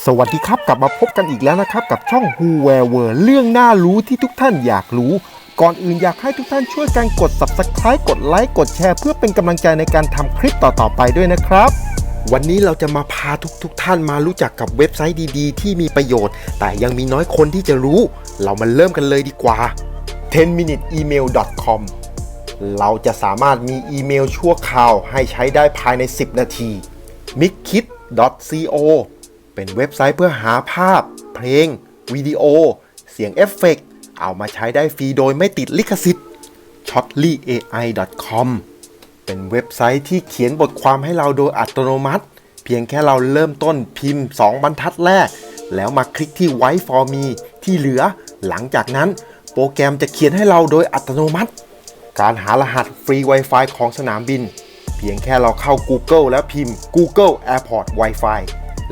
สวัสดีครับกลับมาพบกันอีกแล้วนะครับกับช่อง Who Where Were เรื่องน่ารู้ที่ทุกท่านอยากรู้ก่อนอื่นอยากให้ทุกท่านช่วยกันกด Subscribe กดไลค์กดแชร์เพื่อเป็นกำลังใจในการทำคลิปต่อๆไปด้วยนะครับวันนี้เราจะมาพาทุกท่านมารู้จักกับเว็บไซต์ดีๆที่มีประโยชน์แต่ยังมีน้อยคนที่จะรู้เรามาเริ่มกันเลยดีกว่า 10minuteemail.com เราจะสามารถมีอีเมลชั่วคราวให้ใช้ได้ภายใน10นาที mixkit.co เป็นเว็บไซต์เพื่อหาภาพเพลงวิดีโอเสียงเอฟเฟกต์เอามาใช้ได้ฟรีโดยไม่ติดลิขสิทธิ์ shotlyai.com เป็นเว็บไซต์ที่เขียนบทความให้เราโดยอัตโนมัติเพียงแค่เราเริ่มต้นพิมพ์2บรรทัดแรกแล้วมาคลิกที่ Write for me ที่เหลือหลังจากนั้นโปรแกรมจะเขียนให้เราโดยอัตโนมัติการหารหัสฟรี Wi-Fi ของสนามบินเพียงแค่เราเข้า Google แล้วพิมพ์ Google Airport Wi-Fi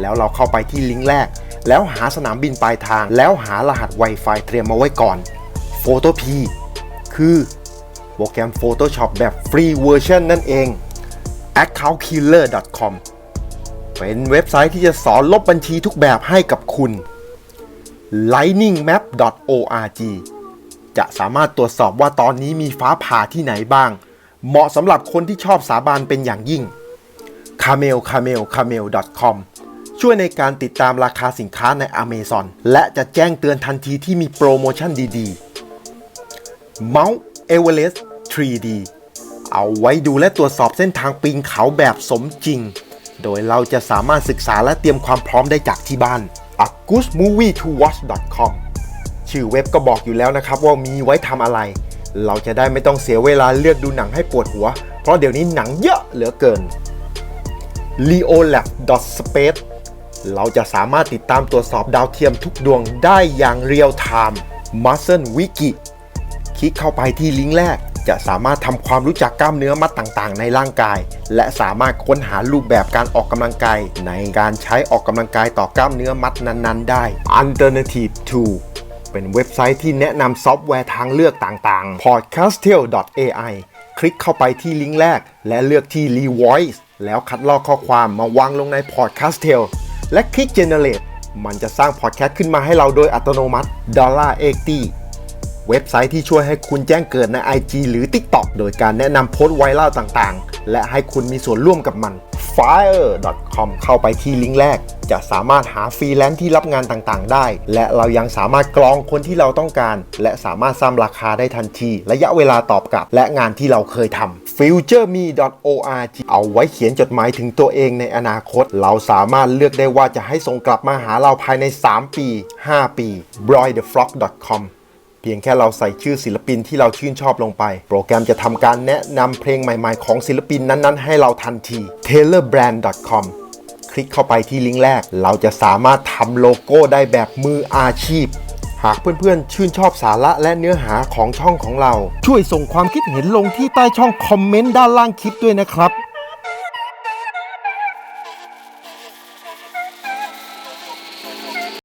แล้วเราเข้าไปที่ลิงก์แรกแล้วหาสนามบินปลายทางแล้วหารหัส Wi-Fi เตรียมมาไว้ก่อน Photopea คือโปรแกรม Photoshop แบบฟรีเวอร์ชันนั่นเอง accountkiller.com เป็นเว็บไซต์ที่จะสอนลบบัญชีทุกแบบให้กับคุณ lightningmap.org จะสามารถตรวจสอบว่าตอนนี้มีฟ้าผ่าที่ไหนบ้างเหมาะสำหรับคนที่ชอบสาบานเป็นอย่างยิ่ง camel.com ช่วยในการติดตามราคาสินค้าใน Amazon และจะแจ้งเตือนทันทีที่มีโปรโมชั่นดีๆ Mount Everest 3D เอาไว้ดูและตรวจสอบเส้นทางปีนเขาแบบสมจริงโดยเราจะสามารถศึกษาและเตรียมความพร้อมได้จากที่บ้าน agoosmovietowatch.com ชื่อเว็บก็บอกอยู่แล้วนะครับว่ามีไว้ทำอะไรเราจะได้ไม่ต้องเสียเวลาเลือกดูหนังให้ปวดหัวเพราะเดี๋ยวนี้หนังเยอะเหลือเกิน leolab.space เราจะสามารถติดตามตรวจสอบดาวเทียมทุกดวงได้อย่างเรียลไทม์ Muscle Wiki คลิกเข้าไปที่ลิงก์แรกจะสามารถทำความรู้จักกล้ามเนื้อมัดต่างๆในร่างกายและสามารถค้นหารูปแบบการออกกำลังกายในการใช้ออกกำลังกายต่อกล้ามเนื้อมัดนั้นๆได้ Alternative to เป็นเว็บไซต์ที่แนะนำซอฟต์แวร์ทางเลือกต่างๆ podcastel.ai คลิกเข้าไปที่ลิงก์แรกและเลือกที่ Revoice แล้วคัดลอกข้อความมาวางลงใน Podcastel และคลิก Generate มันจะสร้างพอดแคสต์ขึ้นมาให้เราโดยอัตโนมัติ $80 เว็บไซต์ที่ช่วยให้คุณแจ้งเกิดใน IG หรือ TikTok โดยการแนะนำโพสต์ไวรัลต่างๆและให้คุณมีส่วนร่วมกับมัน fire.com เข้าไปที่ลิงก์แรกจะสามารถหาฟรีแลนซ์ที่รับงานต่างๆได้และเรายังสามารถกรองคนที่เราต้องการและสามารถสร้างราคาได้ทันทีระยะเวลาตอบกลับและงานที่เราเคยทำ futureme.org เอาไว้เขียนจดหมายถึงตัวเองในอนาคตเราสามารถเลือกได้ว่าจะให้ส่งกลับมาหาเราภายใน3ปี5ปี broidthefrog.comเพียงแค่เราใส่ชื่อศิลปินที่เราชื่นชอบลงไปโปรแกรมจะทำการแนะนำเพลงใหม่ๆของศิลปินนั้นๆให้เราทันที taylorbrand.com คลิกเข้าไปที่ลิงก์แรกเราจะสามารถทำโลโก้ได้แบบมืออาชีพหากเพื่อนๆชื่นชอบสาระและเนื้อหาของช่องของเราช่วยส่งความคิดเห็นลงที่ใต้ช่องคอมเมนต์ด้านล่างคลิปด้วยนะครับ